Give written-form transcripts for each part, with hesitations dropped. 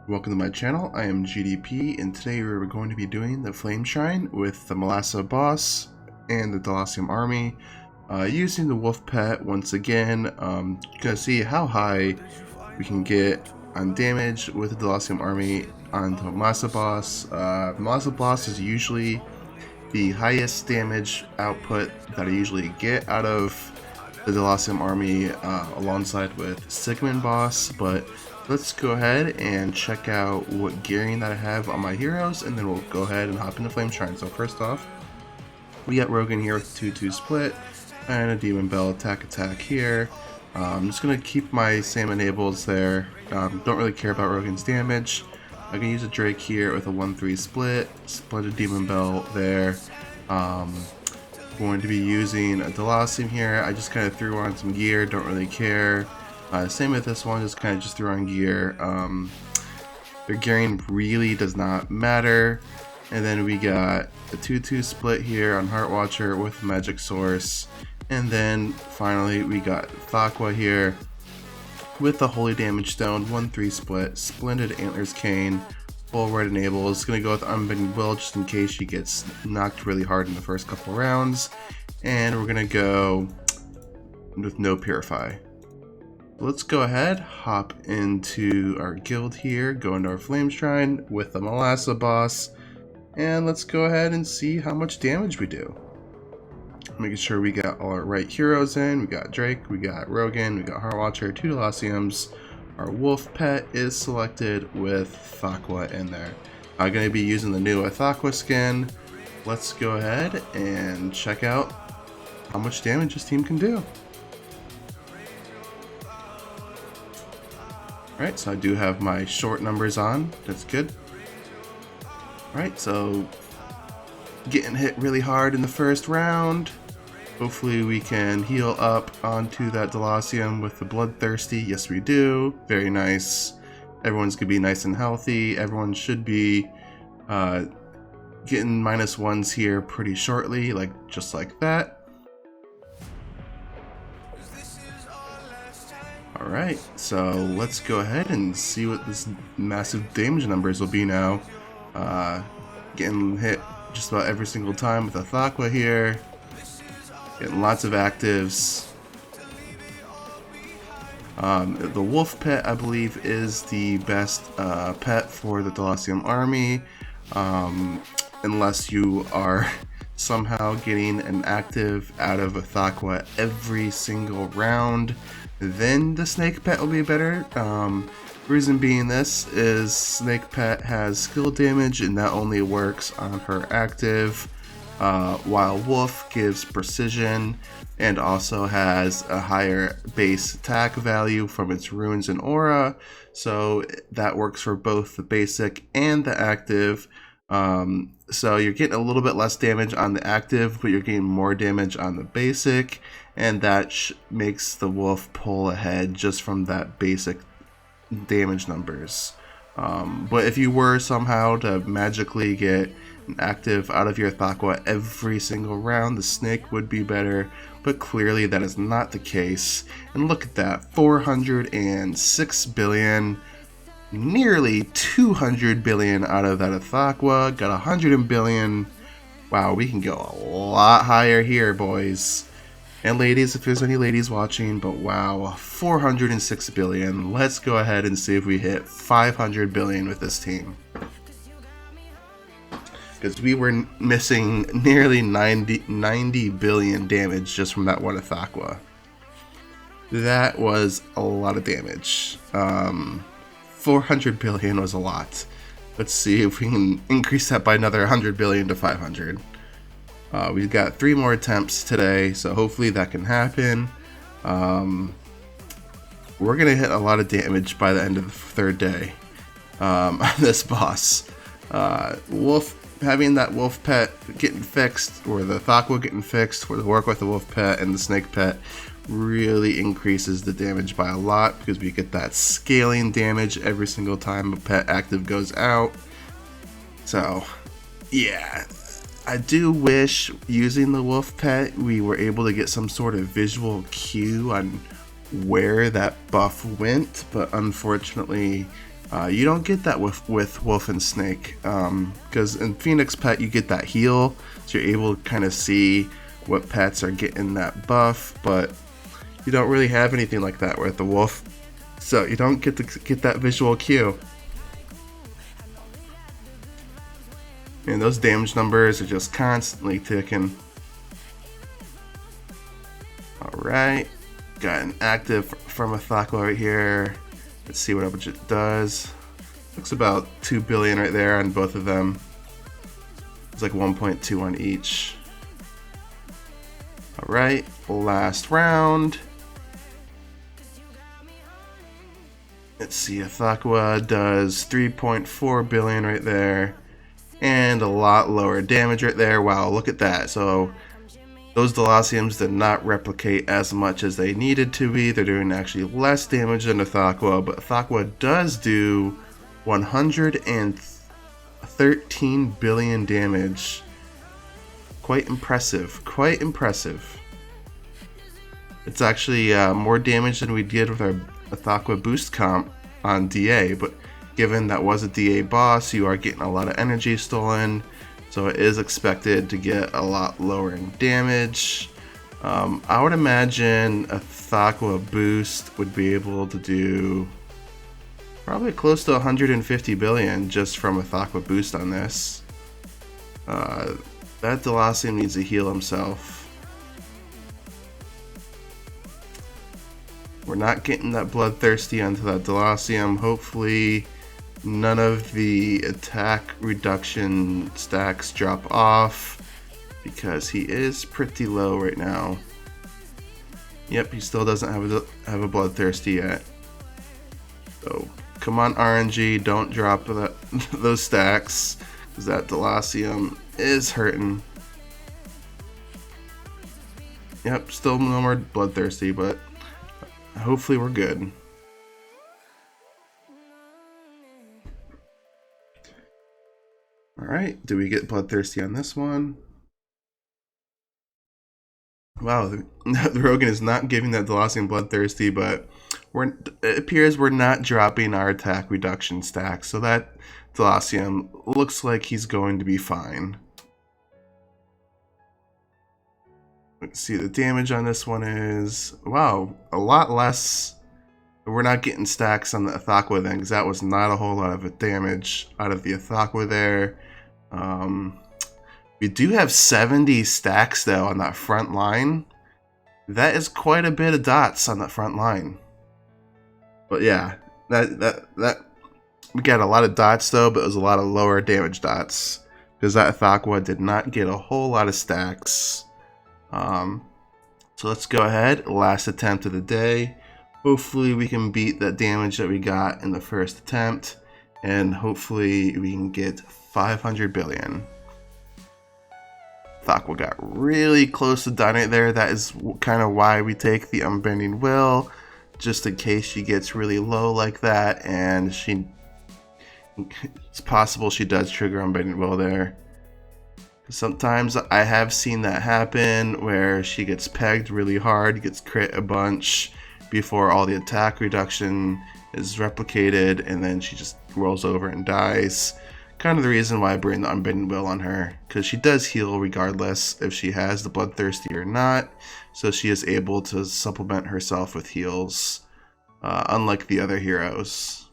Welcome to my channel. I am GDP, and today we're going to be doing the Flame Shrine with the Malassa boss and the DELACIUM army, using the wolf pet once again. Gonna see how high we can get on damage with the DELACIUM army on the Malassa boss. Malassa boss is usually the highest damage output that I usually get out of the DELACIUM army, alongside with Sigmund boss, but let's go ahead and check out what gearing that I have on my heroes, and then we'll go ahead and hop into Flame Shrine. So first off, we got Rogan here with 2-2 split and a Demon Bell attack here. I'm just going to keep my same enables there. Don't really care about Rogan's damage. I can use a Drake here with a 1-3 split a Demon Bell there. Going to be using a DELACIUM here. I just kind of threw on some gear, don't really care. Same with this one, just kind of threw on gear. Their gearing really does not matter. And then we got a 2-2 split here on Heart Watcher with Magic Source. And then finally we got Thakwa here with the Holy Damage Stone, 1-3 split, Splendid Antlers Cane, full red enable. It's going to go with Unbending Will just in case she gets knocked really hard in the first couple rounds. And we're going to go with no Purify. Let's go ahead, hop into our guild here, go into our Flame Shrine with the Malassa boss, and let's go ahead and see how much damage we do. Making sure we got all our right heroes in. We got Drake, we got Rogan, we got Heart Watcher, 2 DELACIUMs. Our wolf pet is selected with Thakwa in there. I'm going to be using the new Thakwa skin. Let's go ahead and check out how much damage this team can do. Alright, so I do have my short numbers on. That's good. Alright, so getting hit really hard in the first round. Hopefully we can heal up onto that DELACIUM with the Bloodthirsty. Yes, we do. Very nice. Everyone's going to be nice and healthy. Everyone should be getting -1s here pretty shortly, just like that. Alright, so let's go ahead and see what this massive damage numbers will be now. Getting hit just about every single time with a Thakwa here. Getting lots of actives. The wolf pet, I believe, is the best pet for the DELACIUM army. Unless you are somehow getting an active out of a Thakwa every single round, then the snake pet will be better. Reason being this is snake pet has skill damage and that only works on her active, while wolf gives precision and also has a higher base attack value from its runes and aura, so that works for both the basic and the active. So you're getting a little bit less damage on the active, but you're getting more damage on the basic, and that makes the wolf pull ahead just from that basic damage numbers. But if you were somehow to magically get an active out of your Thakwa every single round, the snake would be better, but clearly that is not the case. And look at that, 406 billion. Nearly 200 billion out of that Thakwa. Got 100 billion. Wow, we can go a lot higher here, boys and ladies, if there's any ladies watching. But wow, 406 billion. Let's go ahead and see if we hit 500 billion with this team, because we were missing nearly 90 billion damage just from that one Thakwa. That was a lot of damage. 400 billion was a lot. Let's see if we can increase that by another 100 billion to 500. We've got 3 more attempts today, so hopefully that can happen. We're going to hit a lot of damage by the end of the 3rd day on this boss. Having that wolf pet getting fixed, or the Thakwa getting fixed, or the work with the wolf pet and the snake pet, really increases the damage by a lot, because we get that scaling damage every single time a pet active goes out. So yeah, I do wish using the wolf pet we were able to get some sort of visual cue on where that buff went, but unfortunately You don't get that with Wolf and Snake, because in Phoenix Pet you get that heal, so you're able to kind of see what pets are getting that buff, but you don't really have anything like that with the Wolf, so you don't get to get that visual cue. And those damage numbers are just constantly ticking. Alright, got an active from a Thakwa right here. Let's see what it does. Looks about 2 billion right there on both of them. It's like 1.2 on each. Alright, last round. Let's see, a Thakwa does 3.4 billion right there. And a lot lower damage right there. Wow, look at that. So those DELACIUMs did not replicate as much as they needed to be. They're doing actually less damage than a Thakwa, but Thakwa does do 113 billion damage. Quite impressive. Quite impressive. It's actually more damage than we did with our Thakwa boost comp on DA, but given that was a DA boss, you are getting a lot of energy stolen, so it is expected to get a lot lower in damage. I would imagine a Thakwa boost would be able to do probably close to 150 billion just from a Thakwa boost on this. That DELACIUM needs to heal himself. We're not getting that bloodthirsty onto that DELACIUM. Hopefully none of the attack reduction stacks drop off, because he is pretty low right now. Yep, he still doesn't have a bloodthirsty yet. So come on, RNG, don't drop those stacks, because that DELACIUM is hurting. Yep, still no more bloodthirsty, but hopefully we're good. Alright, do we get bloodthirsty on this one? Wow, the Rogan is not giving that DELACIUM bloodthirsty, but it appears we're not dropping our attack reduction stack, so that DELACIUM looks like he's going to be fine. Let's see, the damage on this one is, wow, a lot less. We're not getting stacks on the Thakwa then, because that was not a whole lot of damage out of the Thakwa there. We do have 70 stacks though on that front line. That is quite a bit of dots on that front line. But yeah, that we got a lot of dots though, but it was a lot of lower damage dots, because that Thakwa did not get a whole lot of stacks. So let's go ahead, last attempt of the day. Hopefully we can beat that damage that we got in the first attempt, and hopefully we can get 500 billion. Thakwa got really close to done it there. That is kind of why we take the Unbending Will, just in case she gets really low like that, and it's possible she does trigger Unbending Will there. Sometimes I have seen that happen, where she gets pegged really hard, gets crit a bunch before all the attack reduction is replicated, and then she just rolls over and dies. Kind of the reason why I bring the Unbending Will on her, because she does heal regardless if she has the bloodthirsty or not, so she is able to supplement herself with heals, unlike the other heroes.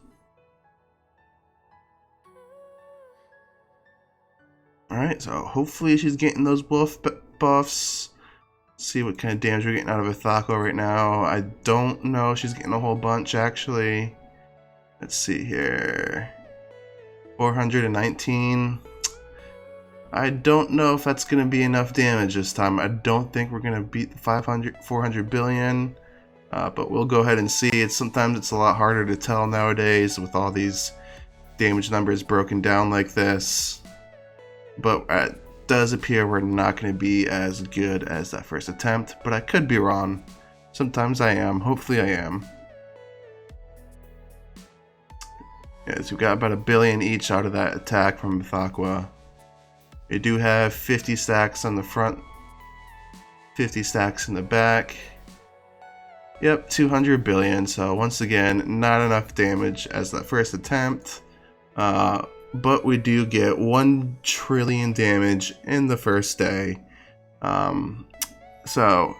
Alright, so hopefully she's getting those buffs. Let's see what kind of damage we're getting out of a Thakwa right now. I don't know if she's getting a whole bunch actually. Let's see here. 419. I don't know if that's going to be enough damage this time. I don't think we're going to beat the 400 billion. But we'll go ahead and see. Sometimes it's a lot harder to tell nowadays with all these damage numbers broken down like this. But it does appear we're not going to be as good as that first attempt, but I could be wrong. Sometimes I am. Hopefully I am. Yeah, so we got about 1 billion each out of that attack from Thakwa. We do have 50 stacks on the front, 50 stacks in the back. Yep, 200 billion. So once again, not enough damage as that first attempt. But we do get 1 trillion damage in the first day. So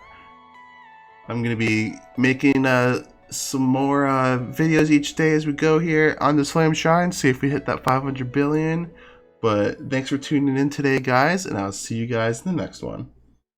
I'm going to be making some more videos each day as we go here on this Flame Shrine, see if we hit that 500 billion. But thanks for tuning in today, guys, and I'll see you guys in the next one.